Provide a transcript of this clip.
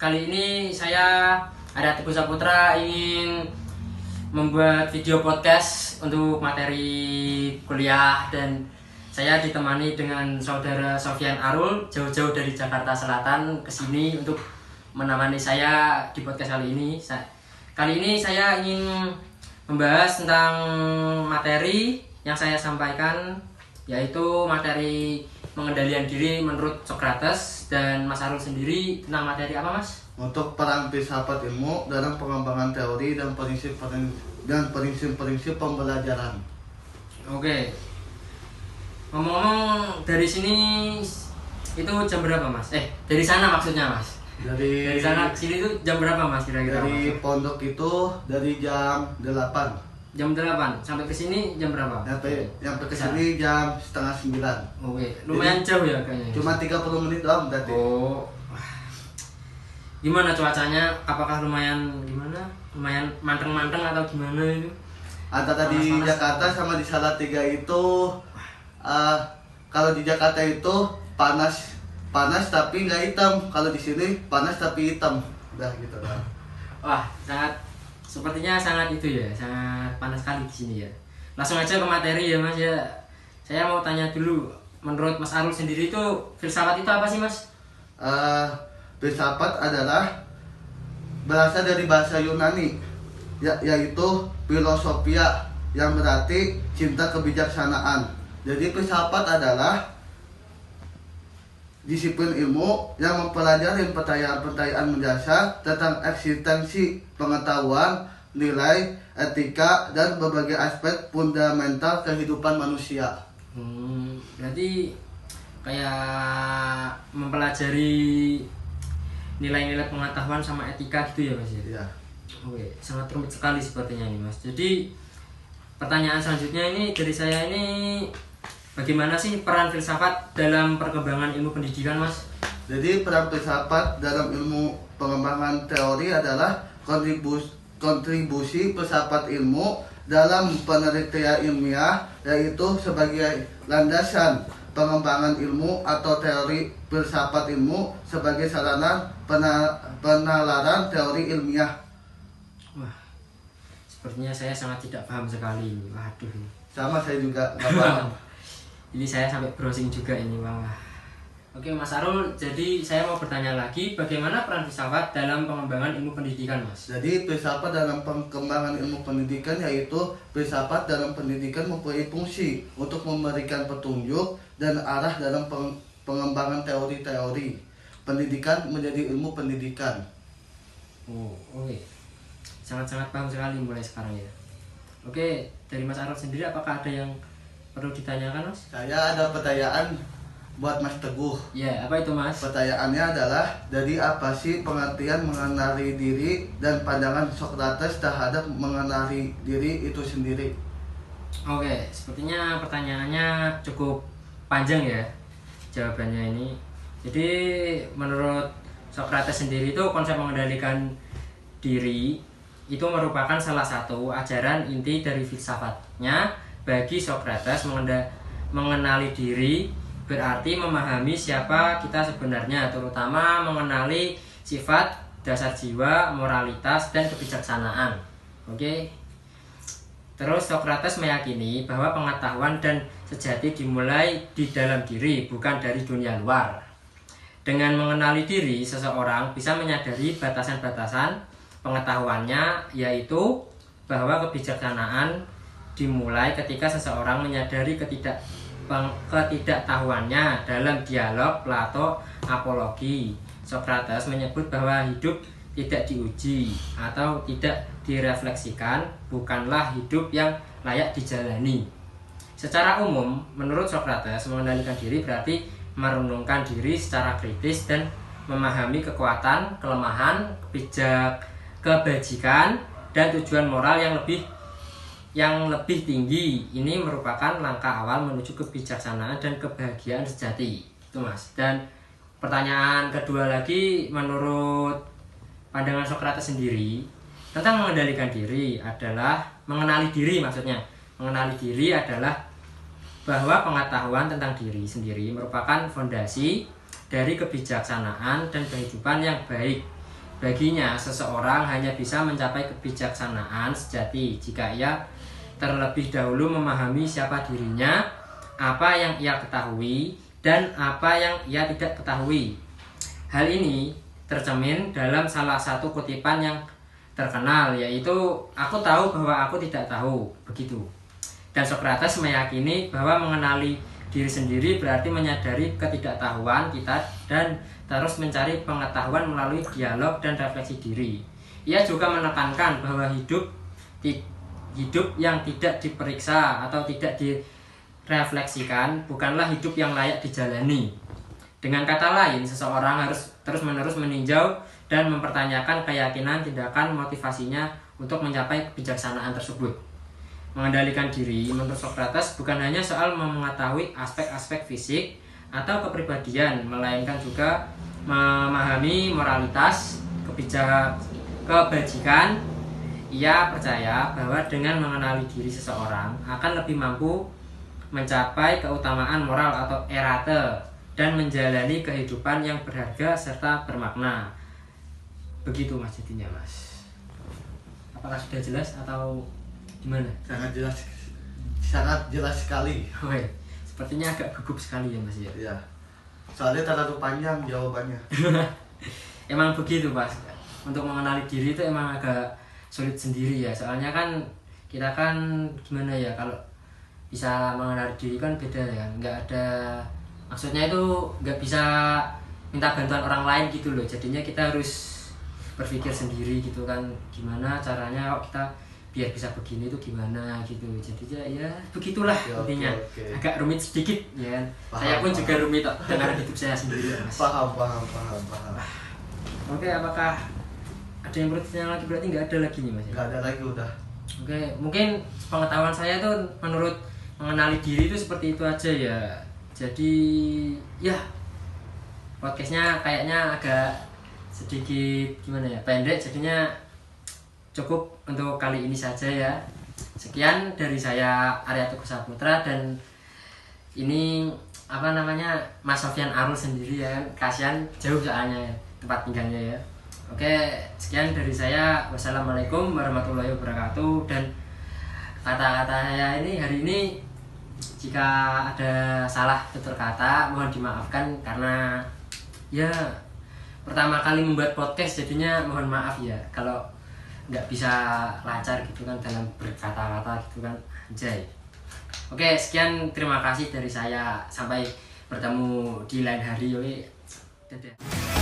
kali ini saya ada Teguh Saputra ingin membuat video podcast untuk materi kuliah dan saya ditemani dengan saudara Sofyan Arul jauh-jauh dari Jakarta Selatan ke sini untuk menemani saya di podcast kali ini. Kali ini saya ingin membahas tentang materi yang saya sampaikan, yaitu materi pengendalian diri menurut Socrates. Dan Mas Arul sendiri tentang materi apa, Mas? Untuk peran filsafat ilmu dalam pengembangan teori dan prinsip-prinsip pembelajaran. Oke. Ngomong-ngomong dari sini itu jam berapa, Mas? Dari sana maksudnya, Mas. Dari sana ke sini itu jam berapa, Mas, kira-kira? Dari pondok itu dari jam 8. Jam 8 sampai ke sini jam berapa? Sampai ke sini jam setengah 9. Oke, lumayan jauh ya kayaknya. Cuma 30 menit doang berarti. Oh. Gimana cuacanya? Apakah lumayan gimana? Lumayan manteng-manteng atau gimana itu? Antara di Jakarta sama di Salatiga itu kalau di Jakarta itu panas tapi nggak hitam. Kalau di sini panas tapi hitam. Udah gitu kan. Wah, sepertinya sangat itu ya, sangat panas sekali di sini ya. Langsung aja ke materi ya, Mas ya. Saya mau tanya dulu, menurut Mas Arul sendiri itu filsafat itu apa sih, Mas? Filsafat adalah berasal dari bahasa Yunani, yaitu filosofia, yang berarti cinta kebijaksanaan. Jadi filsafat adalah disiplin ilmu yang mempelajari pertanyaan-pertanyaan mendasar tentang eksistensi, pengetahuan, nilai, etika, dan berbagai aspek fundamental kehidupan manusia. Berarti kayak mempelajari nilai-nilai pengetahuan sama etika gitu ya, Mas ya? Iya. Oke, sangat rumit sekali sepertinya ini, Mas. Jadi pertanyaan selanjutnya ini dari saya ini, bagaimana sih peran filsafat dalam perkembangan ilmu pendidikan, Mas? Jadi peran filsafat dalam ilmu pengembangan teori adalah kontribusi filsafat ilmu dalam penelitian ilmiah, yaitu sebagai landasan pengembangan ilmu atau teori filsafat ilmu sebagai sarana penalaran teori ilmiah. Wah, sepertinya saya sangat tidak paham sekali ini. Waduh. Sama, saya juga nggak paham. Jadi saya sampai browsing juga ini, Bang. Oke, Mas Arul, jadi saya mau bertanya lagi, bagaimana peran filsafat dalam pengembangan ilmu pendidikan, Mas? Jadi filsafat dalam pengembangan ilmu pendidikan, yaitu filsafat dalam pendidikan mempunyai fungsi untuk memberikan petunjuk dan arah dalam pengembangan teori-teori pendidikan menjadi ilmu pendidikan. Oh, oke. Sangat-sangat paham sekali mulai sekarang ya. Oke, dari Mas Arul sendiri apakah ada yang perlu ditanyakan, Mas? Saya ada pertanyaan buat Mas Teguh. Ya, apa itu, Mas? Pertanyaannya adalah, dari apa sih pengertian mengenali diri dan pandangan Socrates terhadap mengenali diri itu sendiri? Oke, sepertinya pertanyaannya cukup panjang ya jawabannya ini. Jadi menurut Socrates sendiri itu konsep mengendalikan diri itu merupakan salah satu ajaran inti dari filsafatnya. Bagi Socrates, mengenali diri berarti memahami siapa kita sebenarnya, terutama mengenali sifat dasar jiwa, moralitas, dan kebijaksanaan. Oke. Terus Socrates meyakini bahwa pengetahuan dan sejati dimulai di dalam diri, bukan dari dunia luar. Dengan mengenali diri, seseorang bisa menyadari batasan-batasan pengetahuannya, yaitu bahwa kebijaksanaan dimulai ketika seseorang menyadari ketidaktahuannya. Dalam dialog Plato Apologi, Socrates menyebut bahwa hidup tidak diuji atau tidak direfleksikan bukanlah hidup yang layak dijalani. Secara umum, menurut Socrates, mengendalikan diri berarti merenungkan diri secara kritis dan memahami kekuatan, kelemahan, kebajikan, dan tujuan moral yang lebih tinggi. Ini merupakan langkah awal menuju kebijaksanaan dan kebahagiaan sejati. Itu, Mas. Dan pertanyaan kedua lagi, menurut pandangan Socrates sendiri tentang mengendalikan diri adalah mengenali diri, maksudnya mengenali diri adalah bahwa pengetahuan tentang diri sendiri merupakan fondasi dari kebijaksanaan dan kehidupan yang baik. Baginya, seseorang hanya bisa mencapai kebijaksanaan sejati jika ia terlebih dahulu memahami siapa dirinya, apa yang ia ketahui, dan apa yang ia tidak ketahui. Hal ini tercermin dalam salah satu kutipan yang terkenal, yaitu aku tahu bahwa aku tidak tahu, begitu. Dan Socrates meyakini bahwa mengenali diri sendiri berarti menyadari ketidaktahuan kita dan terus mencari pengetahuan melalui dialog dan refleksi diri. Ia juga menekankan bahwa hidup yang tidak diperiksa atau tidak direfleksikan bukanlah hidup yang layak dijalani. Dengan kata lain, seseorang harus terus-menerus meninjau dan mempertanyakan keyakinan, tindakan, motivasinya untuk mencapai kebijaksanaan tersebut. Mengendalikan diri menurut Socrates bukan hanya soal mengetahui aspek-aspek fisik atau kepribadian, melainkan juga memahami moralitas, kebajikan. Ia percaya bahwa dengan mengenali diri seseorang akan lebih mampu mencapai keutamaan moral atau erate dan menjalani kehidupan yang berharga serta bermakna. Begitu Mas jadinya Mas. Apakah sudah jelas atau gimana? Sangat jelas sekali. Oke, sepertinya agak gugup sekali ya Mas ya. Iya. Soalnya terlalu panjang jawabannya. Emang begitu Mas. Untuk mengenali diri itu emang agak sulit sendiri ya. Soalnya kan kita kan gimana ya, kalau bisa mengenali diri kan beda ya. Nggak ada, maksudnya itu nggak bisa minta bantuan orang lain gitu loh. Jadinya kita harus berpikir sendiri gitu kan, gimana caranya kok kita biar bisa begini itu gimana gitu. Jadi ya begitulah intinya. Agak rumit sedikit ya. Saya pun juga rumit dengan hidup saya sendiri Mas. Paham. Oke, apakah ada yang perlu ditanyakan lagi? Berarti nggak ada lagi nih Mas ya? Nggak ada lagi udah. Oke, mungkin pengetahuan saya tuh menurut mengenali diri itu seperti itu aja ya. Jadi ya podcastnya kayaknya agak sedikit gimana ya, pendek, jadinya cukup untuk kali ini saja ya. Sekian dari saya, Arya Teguh Saputra, dan ini apa namanya, Mas Sofyan Arul sendiri ya, kasihan jauh soalnya tempat tinggalnya ya. Oke, sekian dari saya. Wassalamualaikum warahmatullahi wabarakatuh. Dan kata-kata saya ini hari ini jika ada salah tutur kata mohon dimaafkan, karena ya pertama kali membuat podcast, jadinya mohon maaf ya kalau nggak bisa lancar gitu kan dalam berkata-kata gitu kan, anjay. Oke, sekian, terima kasih dari saya, sampai bertemu di lain hari. Oke, dadah.